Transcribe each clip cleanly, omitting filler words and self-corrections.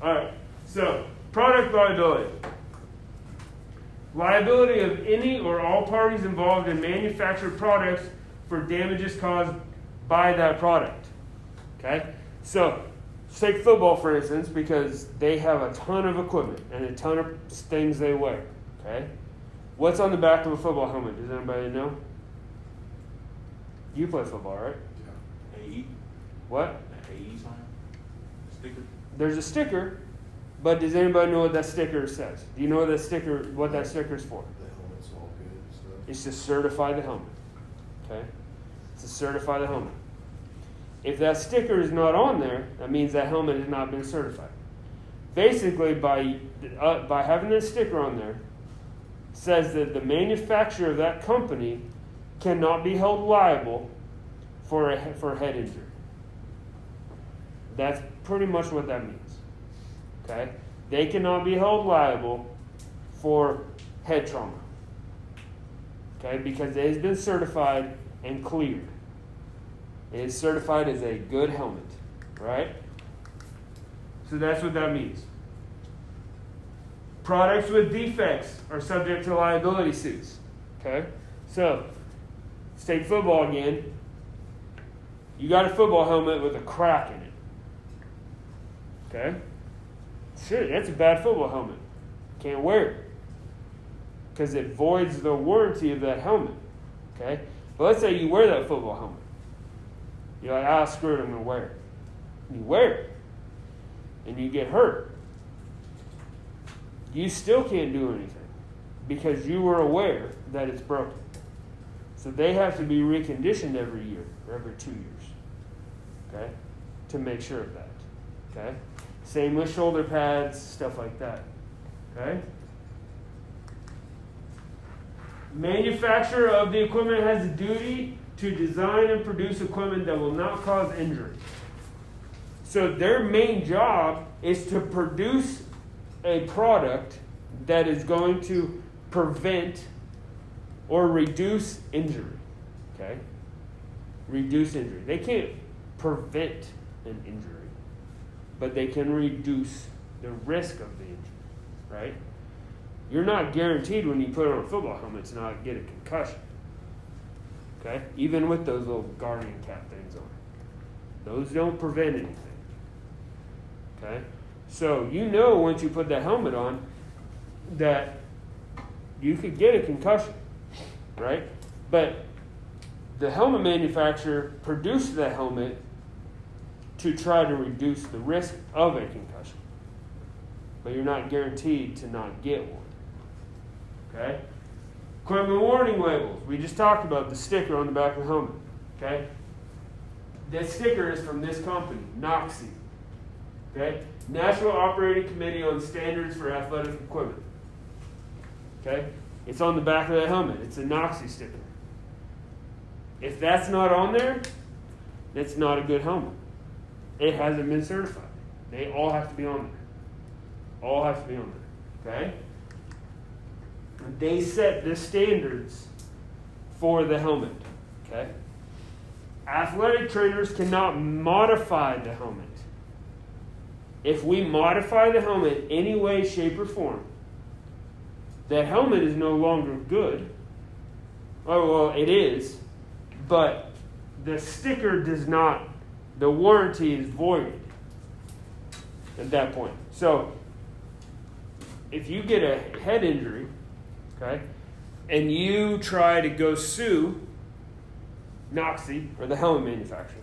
All right. So, product liability. Liability of any or all parties involved in manufactured products for damages caused by that product. Okay? So, let's take football for instance, because they have a ton of equipment and a ton of things they wear. Okay? What's on the back of a football helmet? Does anybody know? You play football, right? Yeah. AE. What? AE sign? Sticker? There's a sticker, but does anybody know what that sticker says? Do you know what that sticker is for? The helmet's all good and stuff. It's to certify the helmet. Okay? It's to certify the helmet. If that sticker is not on there, that means that helmet has not been certified. Basically, by having that sticker on there, says that the manufacturer of that company cannot be held liable for head injury. That's pretty much what that means. Okay? They cannot be held liable for head trauma. Okay? Because it has been certified and cleared. It is certified as a good helmet. Right? So that's what that means. Products with defects are subject to liability suits. Okay? So, let's take football again. You got a football helmet with a crack in it. Okay? Sure, that's a bad football helmet. Can't wear it. Because it voids the warranty of that helmet. Okay? But let's say you wear that football helmet. You're like, screw it, I'm going to wear it. And you wear it. And you get hurt. You still can't do anything. Because you were aware that it's broken. So they have to be reconditioned every year, or every 2 years. Okay? To make sure of that. Okay? Same with shoulder pads, stuff like that. Okay? Manufacturer of the equipment has a duty to design and produce equipment that will not cause injury. So their main job is to produce a product that is going to prevent or reduce injury. Okay? Reduce injury. They can't prevent an injury, but they can reduce the risk of the injury. Right? You're not guaranteed when you put on a football helmet to not get a concussion. Okay? Even with those little guardian cap things on. Those don't prevent anything. Okay? So you know once you put that helmet on that you could get a concussion. Right? But the helmet manufacturer produced that helmet to try to reduce the risk of a concussion. But you're not guaranteed to not get one. Okay? Equipment warning labels. We just talked about the sticker on the back of the helmet. Okay? That sticker is from this company, NOCSI. Okay? National Operating Committee on Standards for Athletic Equipment. Okay? It's on the back of the helmet. It's a NOCSI sticker. If that's not on there, it's not a good helmet. It hasn't been certified. They all have to be on there. All have to be on there. Okay? They set the standards for the helmet. Okay? Athletic trainers cannot modify the helmet. If we modify the helmet any way, shape, or form, that helmet is no longer good. Oh, well, it is, but the sticker does not, the warranty is voided at that point. So, if you get a head injury, okay, and you try to go sue NOCSI, or the helmet manufacturer,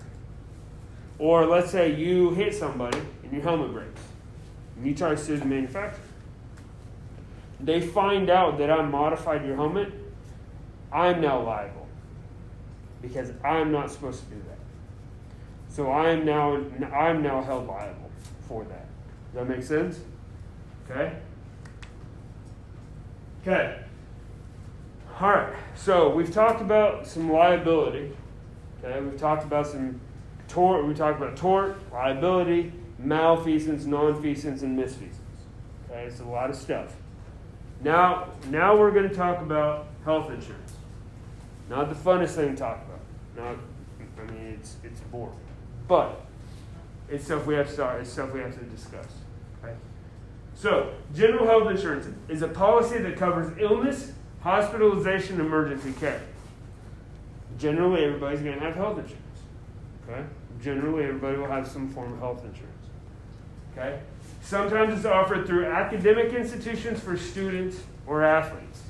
or let's say you hit somebody and your helmet breaks, and you try to sue the manufacturer. They find out that I modified your helmet, I'm now liable. Because I'm not supposed to do that. So I'm now held liable for that. Does that make sense? Okay? Okay. All right. So we've talked about some liability. Okay. We've talked about some tort. We talked about tort, liability, malfeasance, nonfeasance, and misfeasance. Okay. It's a lot of stuff. Now we're going to talk about health insurance. Not the funnest thing to talk about. It's boring. But it's stuff we have to start. It's stuff we have to discuss. Okay. So, general health insurance is a policy that covers illness, hospitalization, and emergency care. Generally, everybody's going to have health insurance. Okay? Generally, everybody will have some form of health insurance. Okay? Sometimes it's offered through academic institutions for students or athletes,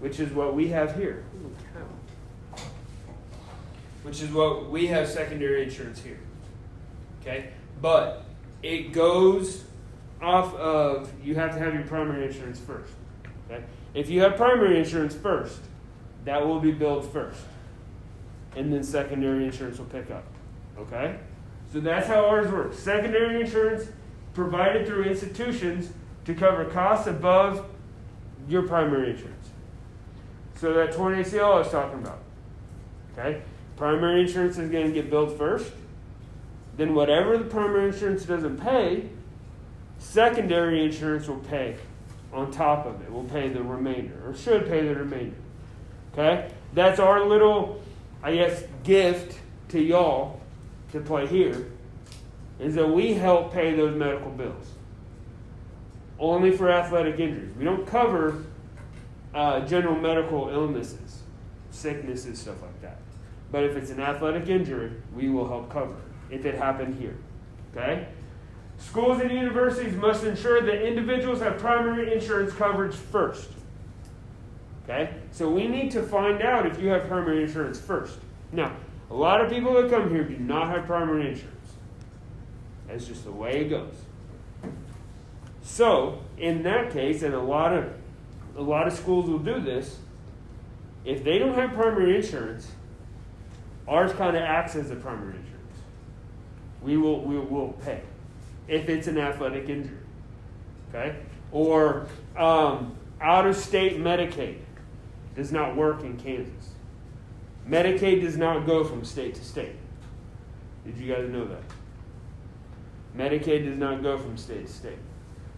which is what we have here. Which is what we have secondary insurance here. Okay? But it goes off of, you have to have your primary insurance first. Okay? If you have primary insurance first, that will be billed first. And then secondary insurance will pick up. Okay? So that's how ours works. Secondary insurance provided through institutions to cover costs above your primary insurance. So that torn ACL I was talking about. Okay? Primary insurance is going to get billed first. Then whatever the primary insurance doesn't pay, secondary insurance will pay on top of it. Will pay the remainder, or should pay the remainder. Okay? That's our little, I guess, gift to y'all to play here, is that we help pay those medical bills. Only for athletic injuries. We don't cover general medical illnesses, sicknesses, stuff like that. But if it's an athletic injury, we will help cover it if it happened here. Okay? Schools and universities must ensure that individuals have primary insurance coverage first. Okay? So we need to find out if you have primary insurance first. Now, a lot of people that come here do not have primary insurance. That's just the way it goes. So, in that case, and a lot of schools will do this, if they don't have primary insurance, ours kind of acts as a primary insurance. We will pay if it's an athletic injury. Okay? Or out-of-state Medicaid does not work in Kansas. Medicaid does not go from state to state. Did you guys know that? Medicaid does not go from state to state.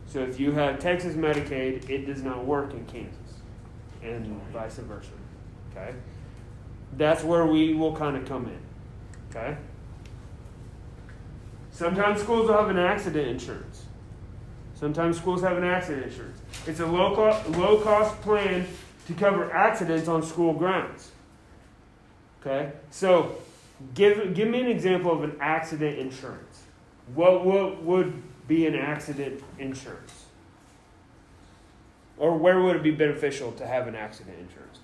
So if you have Texas Medicaid, it does not work in Kansas, and vice versa. Okay? That's where we will kind of come in. Okay? Sometimes schools will have an accident insurance. Sometimes schools have an accident insurance. It's a low-cost plan to cover accidents on school grounds. Okay? So give me an example of an accident insurance. What would be an accident insurance? Or where would it be beneficial to have an accident insurance?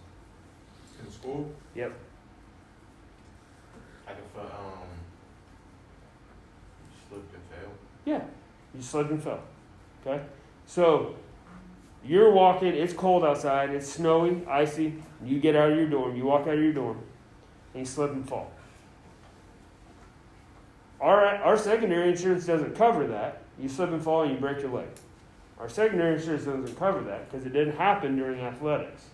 In school? Yep. Like if slipped and fell. Yeah. You slipped and fell. Okay? So you're walking, it's cold outside, it's snowy, icy, you get out of your dorm, you walk out of your dorm, and you slip and fall. Our secondary insurance doesn't cover that. You slip and fall and you break your leg. Our secondary insurance doesn't cover that because it didn't happen during athletics.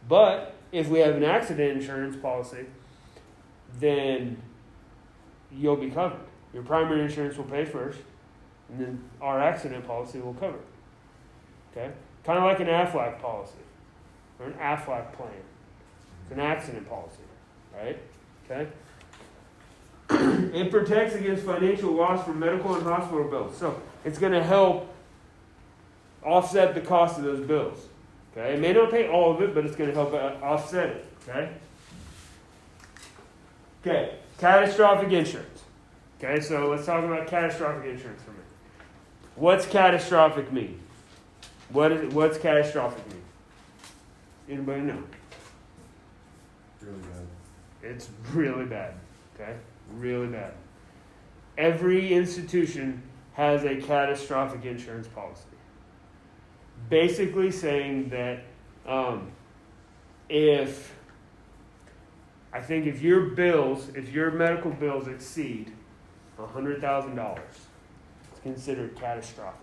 But if we have an accident insurance policy, then you'll be covered. Your primary insurance will pay first, and then our accident policy will cover it. Okay? Kind of like an AFLAC policy or an AFLAC plan. It's an accident policy, right? Okay? It protects against financial loss from medical and hospital bills. So it's going to help offset the cost of those bills. Okay? It may not pay all of it, but it's going to help offset it. Okay? Okay. Catastrophic insurance. Okay, so let's talk about catastrophic insurance for a minute. What's catastrophic mean? What's catastrophic mean? Anybody know? Really bad. It's really bad. Okay? Really bad. Every institution has a catastrophic insurance policy. Basically saying that if your medical bills exceed $100,000, it's considered catastrophic.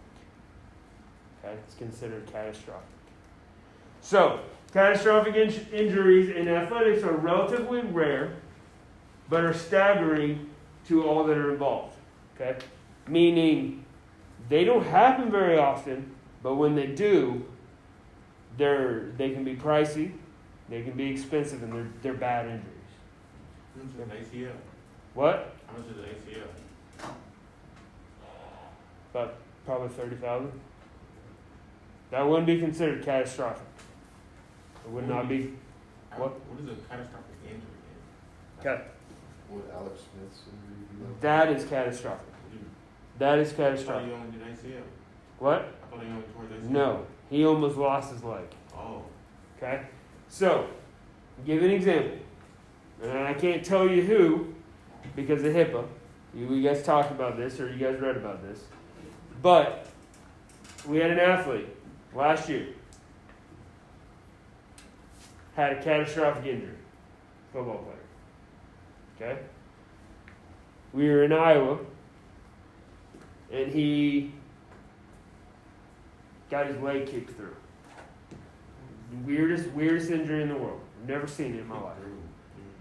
Okay? It's considered catastrophic. So, catastrophic injuries in athletics are relatively rare, but are staggering to all that are involved. Okay? Meaning, they don't happen very often, but when they do, they can be pricey, they can be expensive, and they're bad injuries. How much is an ACL? What? How much is an ACL? About Probably 30,000. That wouldn't be considered catastrophic. It would not be. What? What is a catastrophic injury Okay. Would Alex Smith's injury be like? That is catastrophic. then? That is I thought catastrophic. he only did ACL. What? I thought he only tore his ACL. No. He almost lost his leg. Oh. Okay? So, give an example. And I can't tell you who because of HIPAA. You guys talked about this or you guys read about this. But we had an athlete last year. Had a catastrophic injury. Football player. Okay? We were in Iowa. And he got his leg kicked through. Weirdest injury in the world. I've never seen it in my life.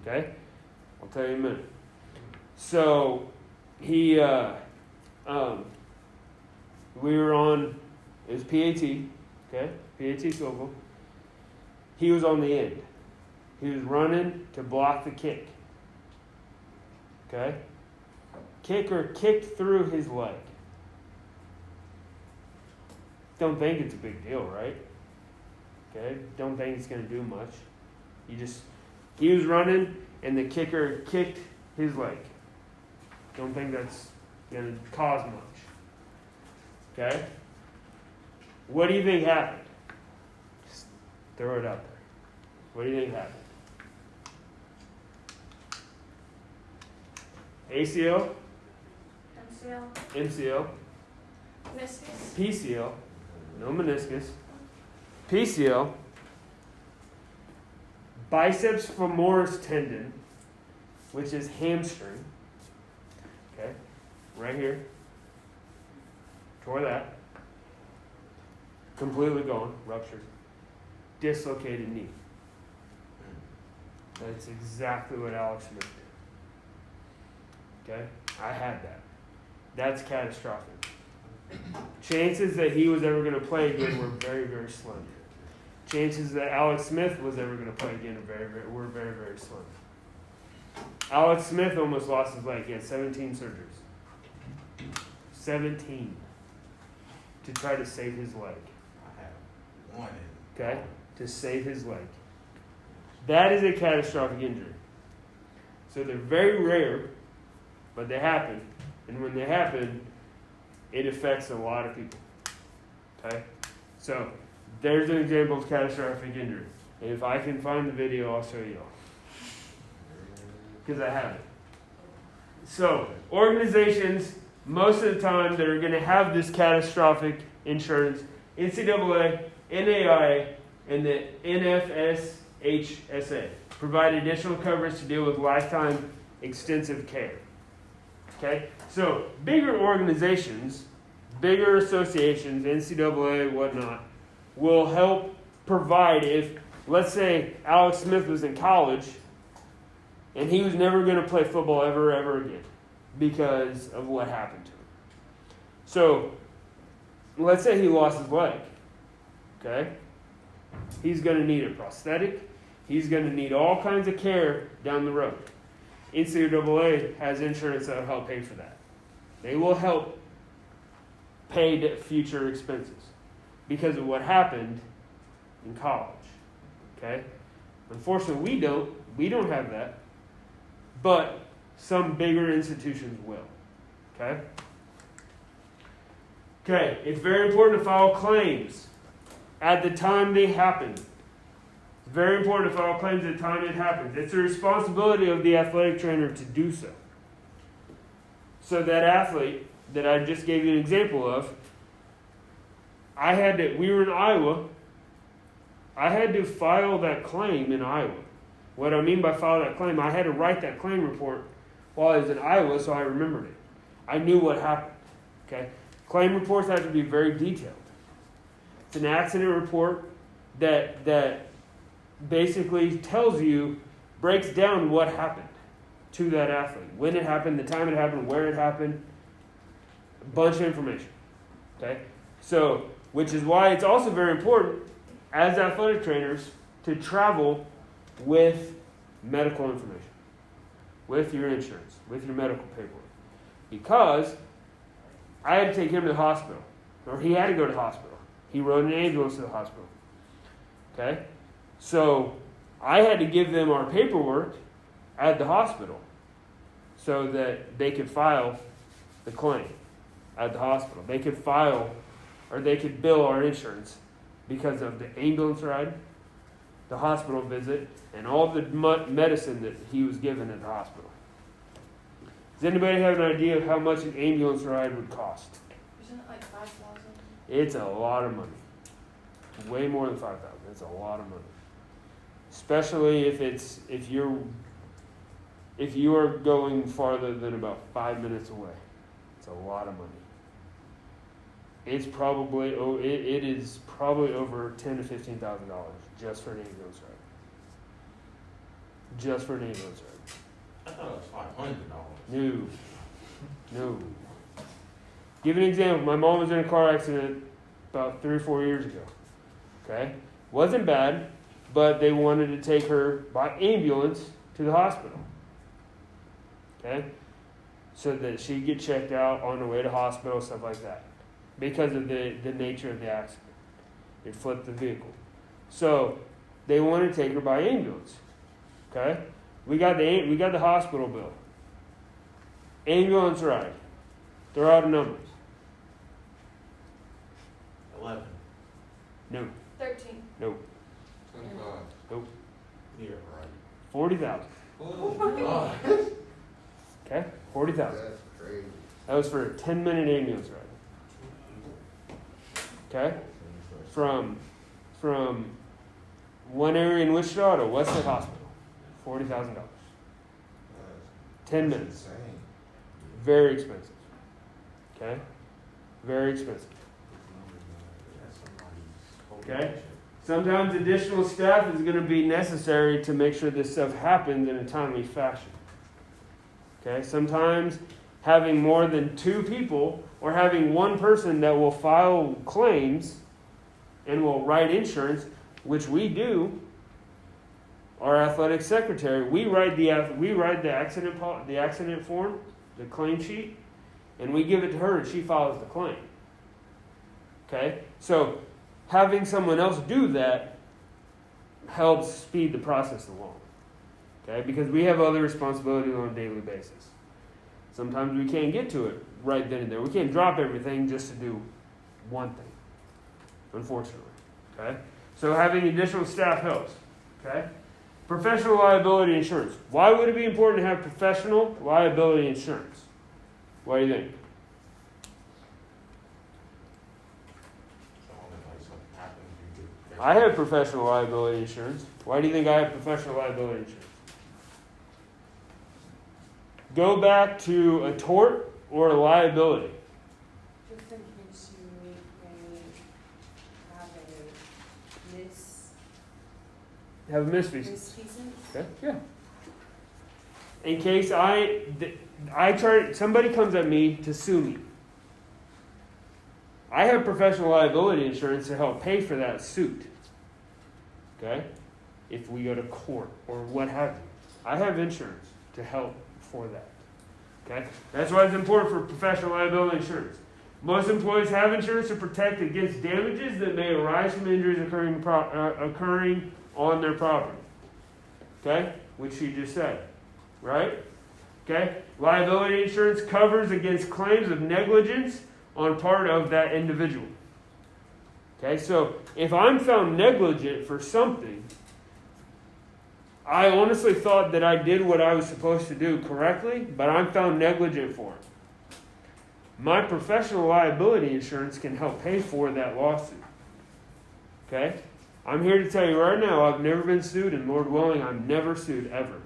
Okay? I'll tell you in a minute. So, he, we were on, it was PAT, okay? PAT football. He was on the end. He was running to block the kick. Okay? Kicker kicked through his leg. Don't think it's a big deal, right? Okay? Don't think it's going to do much. He was running and the kicker kicked his leg. Don't think that's going to cause much. Okay? What do you think happened? Just throw it out there. What do you think happened? ACL, MCL, MCL, meniscus, PCL, no meniscus, PCL, biceps femoris tendon, which is hamstring. Okay, right here. Tore that. Completely gone, ruptured. Dislocated knee. That's exactly what Alex Smith did. Okay? I had that. That's catastrophic. Chances that he was ever going to play again were very, very slim. Chances that Alex Smith was ever going to play again were very, very slim. Alex Smith almost lost his leg. He had 17 surgeries. 17. To try to save his leg. I have one. Okay? To save his leg. That is a catastrophic injury. So they're very rare, but they happen. And when they happen, it affects a lot of people. Okay? So there's an example of catastrophic injury. And if I can find the video, I'll show you all. Because I have it. So organizations, most of the time, they're going to have this catastrophic insurance. NCAA, NAIA, and the NFSHSA provide additional coverage to deal with lifetime extensive care. Okay? So, bigger organizations, bigger associations, NCAA, whatnot, will help provide if, let's say, Alex Smith was in college and he was never going to play football ever again because of what happened to him. So, let's say he lost his leg. Okay? He's going to need a prosthetic. He's going to need all kinds of care down the road. NCAA has insurance that will help pay for that. They will help pay future expenses because of what happened in college. Okay? Unfortunately, we don't have that, but some bigger institutions will. Okay? Okay, it's very important to file claims at the time they happen. It's very important to file claims at the time it happens. It's the responsibility of the athletic trainer to do so. So that athlete that I just gave you an example of, we were in Iowa. I had to file that claim in Iowa. What I mean by file that claim, I had to write that claim report while I was in Iowa so I remembered it. I knew what happened. Okay? Claim reports have to be very detailed. It's an accident report that basically tells you, breaks down what happened to that athlete. When it happened, the time it happened, where it happened, a bunch of information. Okay? So, which is why it's also very important as athletic trainers to travel with medical information, with your insurance, with your medical paperwork. Because I had to take him to the hospital. or he had to go to the hospital. He rode an ambulance to the hospital. Okay? So I had to give them our paperwork at the hospital so that they could file the claim at the hospital. They could file, or they could bill our insurance because of the ambulance ride, the hospital visit, and all the medicine that he was given at the hospital. Does anybody have an idea of how much an ambulance ride would cost? Isn't it like 5,000? It's a lot of money. Way more than 5,000. It's a lot of money. Especially if you are going farther than about 5 minutes away. It's a lot of money. It's probably it is probably over $10,000 to $15,000 just for an ambulance ride. Just for an ambulance ride. I thought it was $500. No. Give an example. My mom was in a car accident about 3 or 4 years ago. Okay? Wasn't bad, but they wanted to take her by ambulance to the hospital. Okay? So that she'd get checked out on the way to hospital, stuff like that. Because of the nature of the accident. It flipped the vehicle. So they wanted to take her by ambulance. Okay? We got the hospital bill. Ambulance ride. Throw out a number. 11. No. 13. No. 25. Yeah, right. 40,000. Oh my God. Okay? 40,000. That's crazy. That was for a 10-minute ambulance ride. Okay? From one area in Wichita to Westlake Hospital. $40,000. 10 minutes. Insane. Very expensive. Okay? Very expensive. Okay? Sometimes additional staff is going to be necessary to make sure this stuff happens in a timely fashion. Okay? Sometimes having more than 2 people or having one person that will file claims and will write insurance, which we do, our athletic secretary, we write the accident form, the claim sheet, and we give it to her and she files the claim. Okay? So having someone else do that helps speed the process along. Okay? Because we have other responsibilities on a daily basis. Sometimes we can't get to it right then and there. We can't drop everything just to do one thing, unfortunately. Okay? So having additional staff helps. Okay? Professional liability insurance. Why would it be important to have professional liability insurance? What do you think? So like something happens, you get. I have professional liability insurance. Why do you think I have professional liability insurance? Go back to a tort or a liability. Just in case you may have a Have a misfeasance. misfeasance. Okay, yeah. In case somebody comes at me to sue me. I have professional liability insurance to help pay for that suit. Okay? If we go to court or what have you. I have insurance to help for that. Okay? That's why it's important for professional liability insurance. Most employees have insurance to protect against damages that may arise from injuries occurring on their property. Okay? Which she just said. Right? Okay? Liability insurance covers against claims of negligence on part of that individual. Okay? So, if I'm found negligent for something, I honestly thought that I did what I was supposed to do correctly, but I'm found negligent for it. My professional liability insurance can help pay for that lawsuit. Okay? I'm here to tell you right now, I've never been sued, and Lord willing, I'm never sued ever.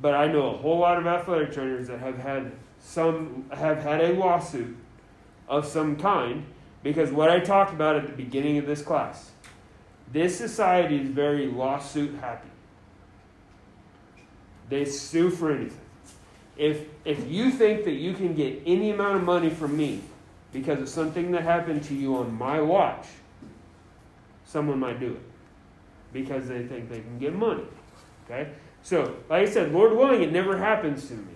But I know a whole lot of athletic trainers that have had a lawsuit of some kind, because what I talked about at the beginning of this class, this society is very lawsuit happy. They sue for anything. If you think that you can get any amount of money from me because of something that happened to you on my watch, someone might do it because they think they can get money. Okay? So, like I said, Lord willing, it never happens to me.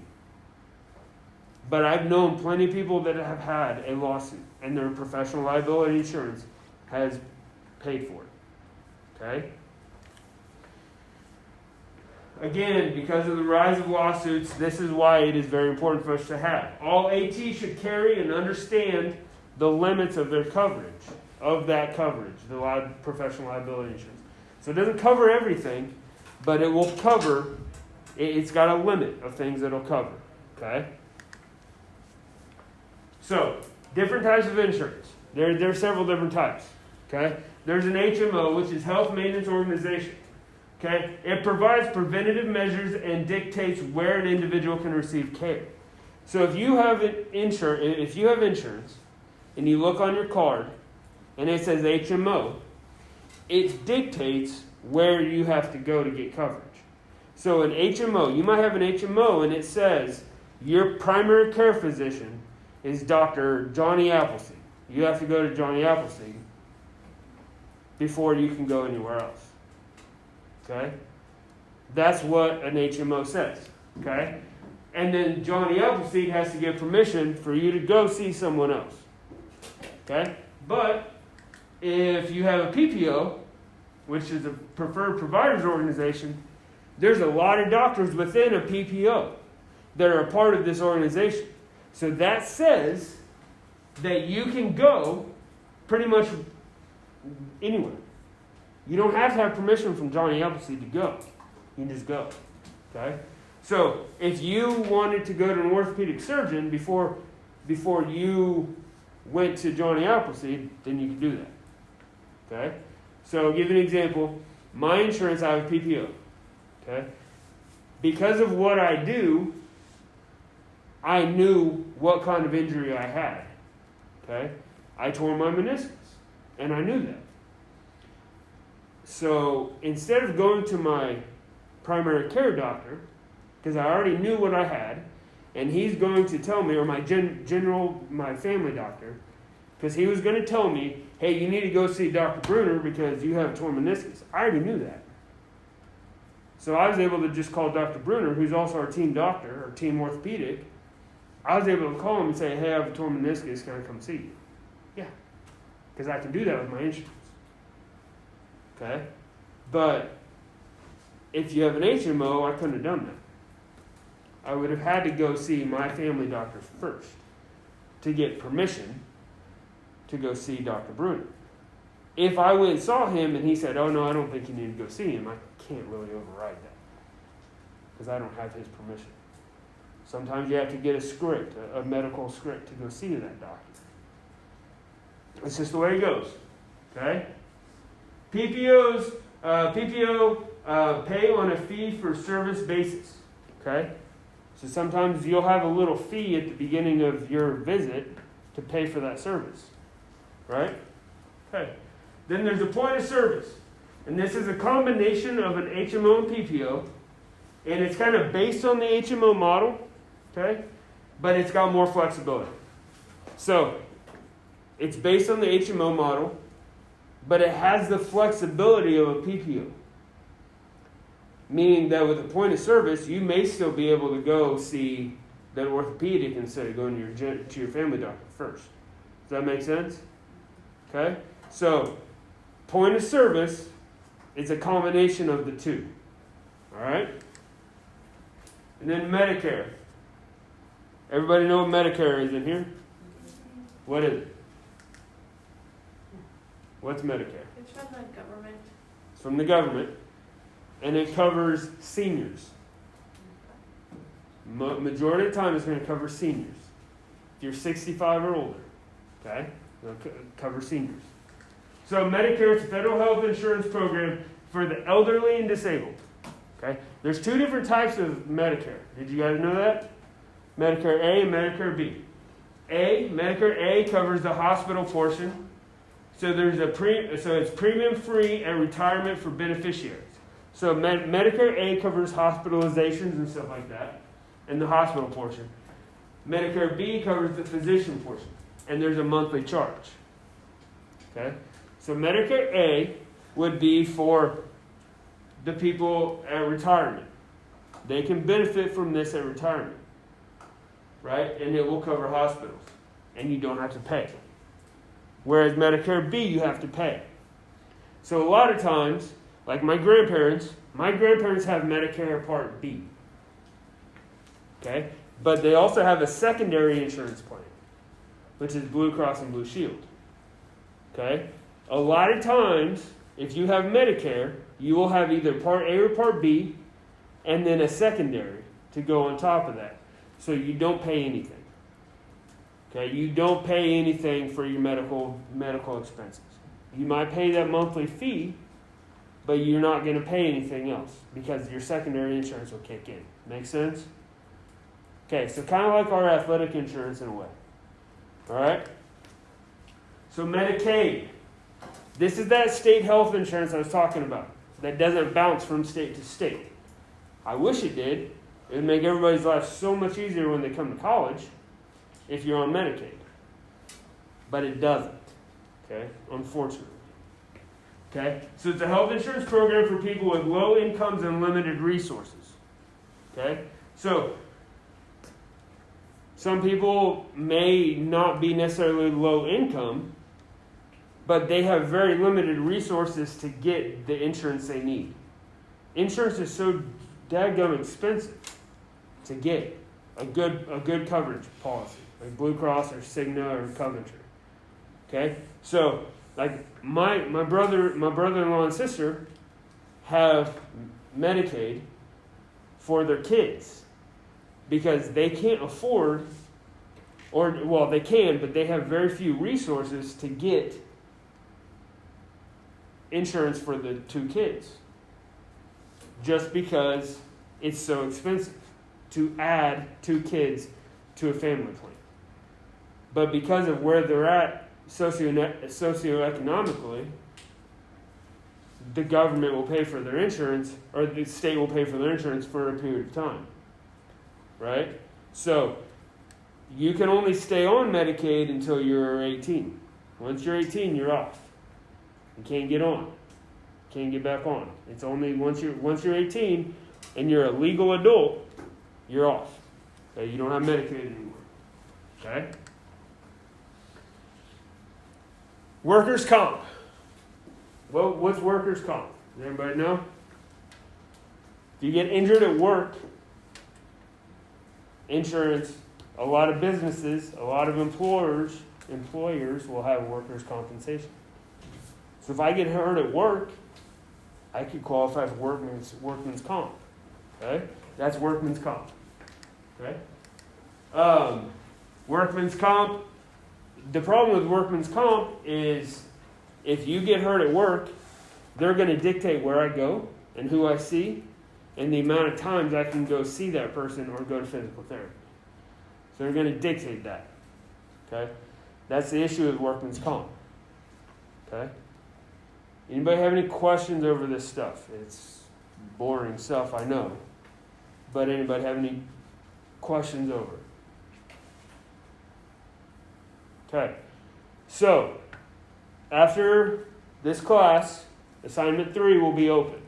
But I've known plenty of people that have had a lawsuit and their professional liability insurance has paid for it. Okay? Again, because of the rise of lawsuits, this is why it is very important for us to have. All AT should carry and understand the limits of their coverage, of that coverage, the professional liability insurance. So it doesn't cover everything, but it will cover, it's got a limit of things that it'll cover. Okay? So, different types of insurance. There are several different types. Okay? There's an HMO, which is Health Maintenance Organization. Okay? It provides preventative measures and dictates where an individual can receive care. So if you have insurance and you look on your card and it says HMO, it dictates where you have to go to get coverage. So an HMO, you might have an HMO and it says your primary care physician is Dr. Johnny Appleseed. You have to go to Johnny Appleseed before you can go anywhere else. Okay? That's what an HMO says. Okay? And then Johnny Appleseed has to get permission for you to go see someone else. Okay? But if you have a PPO, which is a preferred providers organization, there's a lot of doctors within a PPO that are a part of this organization. So that says that you can go pretty much anywhere. You don't have to have permission from Johnny Appleseed to go. You can just go. Okay? So if you wanted to go to an orthopedic surgeon before you went to Johnny Appleseed, then you can do that. Okay? So I'll give you an example. My insurance, I have a PPO. Okay? Because of what I do, I knew what kind of injury I had. Okay? I tore my meniscus, and I knew that. So instead of going to my primary care doctor, because I already knew what I had, and he's going to tell me, or my my family doctor, because he was going to tell me, hey, you need to go see Dr. Bruner because you have a torn meniscus. I already knew that. So I was able to just call Dr. Bruner, who's also our team doctor, our team orthopedic. I was able to call him and say, hey, I have a torn meniscus, can I come see you? Yeah, because I can do that with my insurance. Okay? But if you have an HMO, I couldn't have done that. I would have had to go see my family doctor first to get permission to go see Dr. Bruner. If I went and saw him and he said, oh no, I don't think you need to go see him, I can't really override that because I don't have his permission. Sometimes you have to get a script, a medical script to go see that doctor. It's just the way it goes. Okay? PPO pay on a fee for service basis. Okay? So sometimes you'll have a little fee at the beginning of your visit to pay for that service. Right? Okay. Then there's a point of service. And this is a combination of an HMO and PPO. And it's kind of based on the HMO model. Okay? But it's got more flexibility. So, it's based on the HMO model, but it has the flexibility of a PPO. Meaning that with a point of service, you may still be able to go see that orthopedic instead of going to your family doctor first. Does that make sense? Okay? So, point of service is a combination of the two. Alright? And then Medicare. Everybody know what Medicare is in here? What is it? What's Medicare? It's from the government. It's from the government. And it covers seniors. Majority of the time it's going to cover seniors. If you're 65 or older, okay? It'll cover seniors. So Medicare is a federal health insurance program for the elderly and disabled. Okay? There's two different types of Medicare. Did you guys know that? Medicare A and Medicare B. Medicare A covers the hospital portion. So there's so it's premium free and retirement for beneficiaries. So Medicare A covers hospitalizations and stuff like that, and the hospital portion. Medicare B covers the physician portion, and there's a monthly charge. Okay? So Medicare A would be for the people at retirement. They can benefit from this at retirement. right? And it will cover hospitals, and you don't have to pay. Whereas Medicare B, you have to pay. So a lot of times, like my grandparents have Medicare Part B. Okay? But they also have a secondary insurance plan, which is Blue Cross and Blue Shield. Okay? A lot of times, if you have Medicare, you will have either Part A or Part B, and then a secondary to go on top of that. So you don't pay anything. Okay? You don't pay anything for your medical expenses. You might pay that monthly fee, but you're not going to pay anything else because your secondary insurance will kick in. Make sense? Okay, so kind of like our athletic insurance in a way. All right? So Medicaid. This is that state health insurance I was talking about that doesn't bounce from state to state. I wish it did. It would make everybody's life so much easier when they come to college if you're on Medicaid. But it doesn't. Okay? Unfortunately. Okay? So it's a health insurance program for people with low incomes and limited resources. Okay? So some people may not be necessarily low income, but they have very limited resources to get the insurance they need. Insurance is so dadgum expensive to get a good coverage policy, like Blue Cross or Cigna or Coventry. Okay? So, like my brother-in-law and sister have Medicaid for their kids because they can't afford, they can, but they have very few resources to get insurance for the 2 kids. Just because it's so expensive to add 2 kids to a family plan. But because of where they're at socioeconomically, the government will pay for their insurance, or the state will pay for their insurance for a period of time. Right? So, you can only stay on Medicaid until you're 18. Once you're 18, you're off. You can't get on. Can't get back on. It's only once you're 18 and you're a legal adult, you're off. Okay? You don't have Medicaid anymore. Okay? Workers' comp. Well, what's workers' comp? Does anybody know? If you get injured at work, insurance, a lot of businesses, a lot of employers will have workers' compensation. So if I get hurt at work, I could qualify for workman's comp. Okay? That's workman's comp. Okay? Workman's comp. The problem with workman's comp is if you get hurt at work, they're going to dictate where I go and who I see and the amount of times I can go see that person or go to physical therapy. So they're going to dictate that. Okay? That's the issue with workman's comp. Okay? Anybody have any questions over this stuff? It's boring stuff, I know. But anybody have any questions over it? Okay. So, after this class, assignment 3 will be open.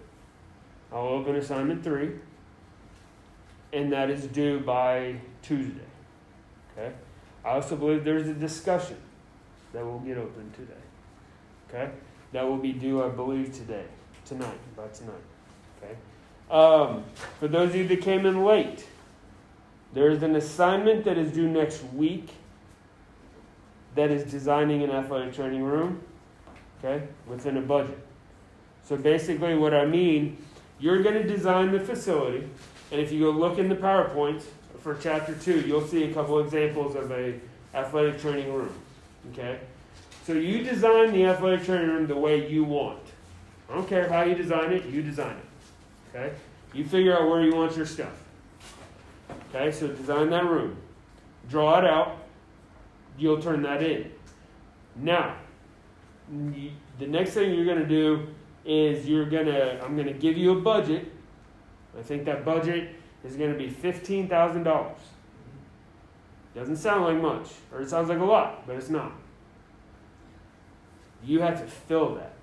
I'll open assignment 3. And that is due by Tuesday. Okay? I also believe there's a discussion that will get open today. Okay? That will be due, I believe, tonight. Okay? For those of you that came in late, there is an assignment that is due next week that is designing an athletic training room, okay, within a budget. So basically what I mean, you're going to design the facility, and if you go look in the PowerPoint for Chapter 2, you'll see a couple examples of a athletic training room, okay? So you design the athletic training room the way you want. I don't care how you design it, you design it. Okay? You figure out where you want your stuff. Okay, so design that room. Draw it out. You'll turn that in. Now, the next thing you're going to do is I'm going to give you a budget. I think that budget is going to be $15,000. Doesn't sound like much, or it sounds like a lot, but it's not. You have to fill that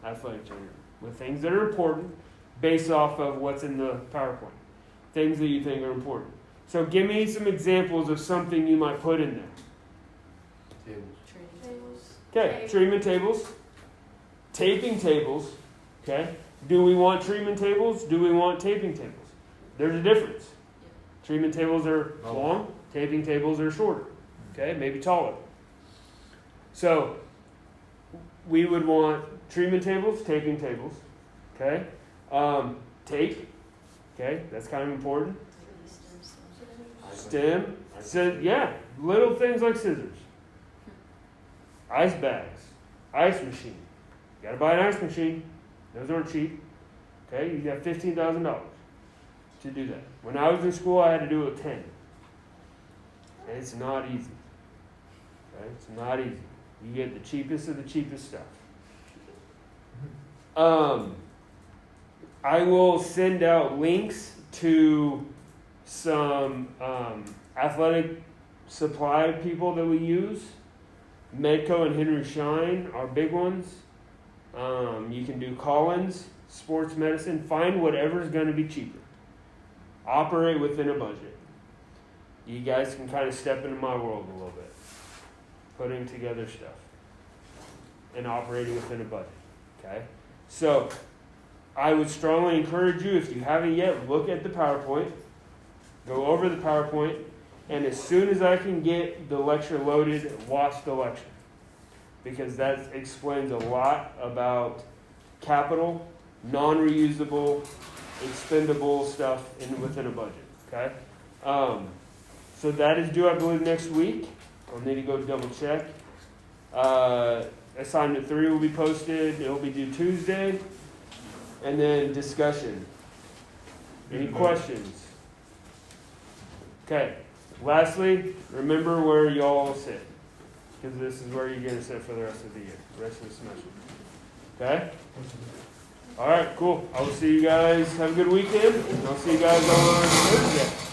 athletic training with things that are important based off of what's in the PowerPoint. Things that you think are important. So give me some examples of something you might put in there. Tables. Tables. Okay, treatment tables, taping tables. Okay, do we want treatment tables? Do we want taping tables? There's a difference. Treatment tables are long, taping tables are shorter. Okay, maybe taller. So we would want treatment tables, taping tables. Okay, tape. Okay, that's kind of important. Stem. So yeah, little things like scissors, ice bags, ice machine. You gotta buy an ice machine. Those aren't cheap. Okay, you got $15,000 to do that. When I was in school, I had to do it with 10. And it's not easy. Okay, it's not easy. You get the cheapest of the cheapest stuff. I will send out links to some athletic supply people that we use. Medco and Henry Schein are big ones. You can do Collins, sports medicine. Find whatever's going to be cheaper. Operate within a budget. You guys can kind of step into my world a little bit. Putting together stuff. And operating within a budget. Okay? So, I would strongly encourage you, if you haven't yet, look at the PowerPoint. Go over the PowerPoint. And as soon as I can get the lecture loaded, watch the lecture. Because that explains a lot about capital, non-reusable, expendable stuff within a budget. Okay? So that is due, I believe, next week. I'll need to go double check. Assignment 3 will be posted. It will be due Tuesday. And then discussion. Any questions? Okay. Lastly, remember where y'all sit. Because this is where you're going to sit for the rest of the year, the rest of the semester. Okay? All right, cool. I will see you guys. Have a good weekend. And I'll see you guys on Thursday.